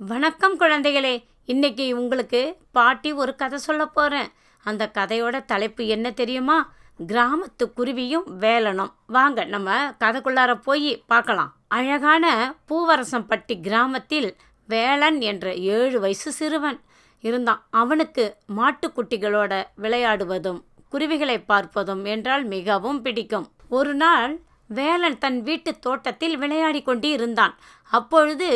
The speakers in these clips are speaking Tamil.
வணக்கம் குழந்தைகளே. இன்னைக்கு உங்களுக்கு பாட்டி ஒரு கதை சொல்ல போறேன். அந்த கதையோட தலைப்பு என்ன தெரியுமா? கிராமத்து குருவியும் வேலனும். வாங்க நம்ம கதைக்குள்ளார போய் பார்க்கலாம். அழகான பூவரசம்பட்டி கிராமத்தில் வேலன் என்ற 7 வயசு சிறுவன் இருந்தான். அவனுக்கு மாட்டுக்குட்டிகளோட விளையாடுவதும் குருவிகளை பார்ப்பதும் என்றால் மிகவும் பிடிக்கும். ஒரு நாள் வேலன் தன் வீட்டு தோட்டத்தில் விளையாடி கொண்டு இருந்தான். அப்பொழுது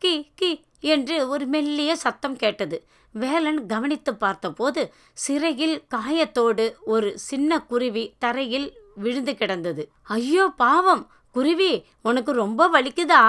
கி கி என்று ஒரு மெல்லிய சத்தம் கேட்டது. வேலன் கவனித்து பார்த்தபோது சிறையில் காயத்தோடு ஒரு சின்ன குருவி தரையில் விழுந்து கிடந்தது. ஐயோ பாவம் குருவி, உனக்கு ரொம்ப வலிக்குதா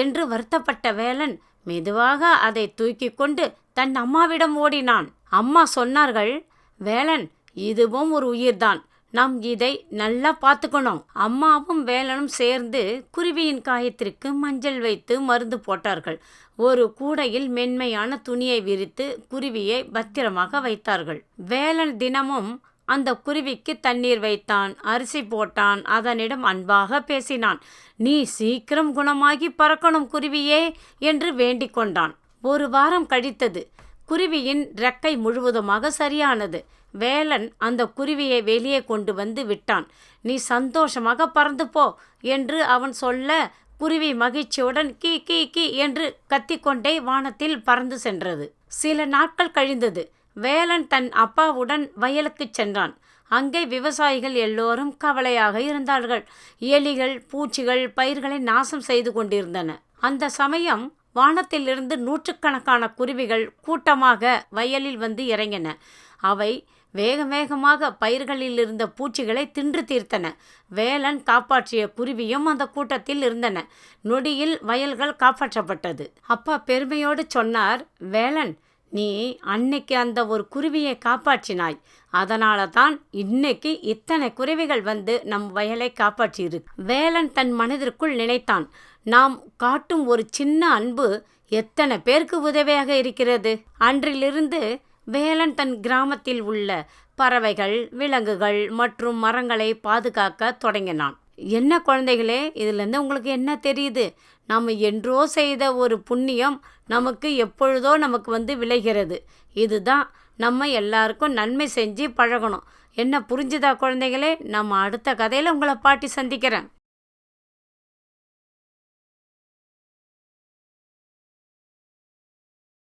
என்று வருத்தப்பட்ட வேலன் மெதுவாக அதை தூக்கி கொண்டு தன் அம்மாவிடம் ஓடினான். அம்மா சொன்னார்கள், வேலன், இதுவும் ஒரு உயிர்தான், நாம் இதை நல்லா பார்த்துக்கணும். அம்மாவும் வேலனும் சேர்ந்து குருவியின் காயத்திற்கு மஞ்சள் வைத்து மருந்து போட்டார்கள். ஒரு கூடையில் மென்மையான துணியை விரித்து குருவியை பத்திரமாக வைத்தார்கள். வேலன் தினமும் அந்த குருவிக்கு தண்ணீர் வைத்தான், அரிசி போட்டான், அதனிடம் அன்பாக பேசினான். நீ சீக்கிரம் குணமாகி பறக்கணும் குருவியே என்று வேண்டிக் கொண்டான். ஒரு வாரம் கழித்தது. குருவியின் ரெக்கை முழுவதுமாக சரியானது. வேலன் அந்த குருவியை வெளியே கொண்டு வந்து விட்டான். நீ சந்தோஷமாக பறந்து போ என்று அவன் சொல்ல, குருவி மகிழ்ச்சியுடன் கீ கீ கீ என்று கத்திக்கொண்டே வானத்தில் பறந்து சென்றது. சில நாட்கள் கழிந்தது. வேலன் தன் அப்பாவுடன் வயலுக்கு சென்றான். அங்கே விவசாயிகள் எல்லோரும் கவலையாக இருந்தார்கள். எலிகள், பூச்சிகள் பயிர்களை நாசம் செய்து கொண்டிருந்தன. அந்த சமயம் வானத்திலிருந்து நூற்றுக்கணக்கான குருவிகள் கூட்டமாக வயலில் வந்து இறங்கின. அவை வேக வேகமாக பயிர்களில் இருந்த பூச்சிகளை தின்று தீர்த்தன. வேலன் காப்பாற்றிய குருவியும் அந்த கூட்டத்தில் இருந்தன. நொடியில் வயல்கள் காப்பாற்றப்பட்டது. அப்பா பெருமையோடு சொன்னார், வேலன், நீ அன்னைக்கு அந்த ஒரு குருவியை காப்பாற்றினாய். அதனால தான் இன்னைக்கு இத்தனை குருவிகள் வந்து நம் வயலை காப்பாற்றியிருக்கு. வேலன் தன் மனதிற்குள் நினைத்தான், நாம் காட்டும் ஒரு சின்ன அன்பு எத்தனை பேருக்கு உதவியாக இருக்கிறது. அன்றிலிருந்து வேலன் தன் கிராமத்தில் உள்ள பறவைகள், விலங்குகள் மற்றும் மரங்களை பாதுகாக்க தொடங்கினான். என்ன குழந்தைகளே, இதிலேருந்து உங்களுக்கு என்ன தெரியுது? நாம் என்றோ செய்த ஒரு புண்ணியம் நமக்கு எப்பொழுதோ நமக்கு விளைகிறது. இதுதான், நம்ம எல்லாருக்கும் நன்மை செஞ்சு பழகணும். என்ன புரிஞ்சுதா குழந்தைகளே? நம்ம அடுத்த கதையில் உங்களை பாட்டி சந்திக்கிறேன்.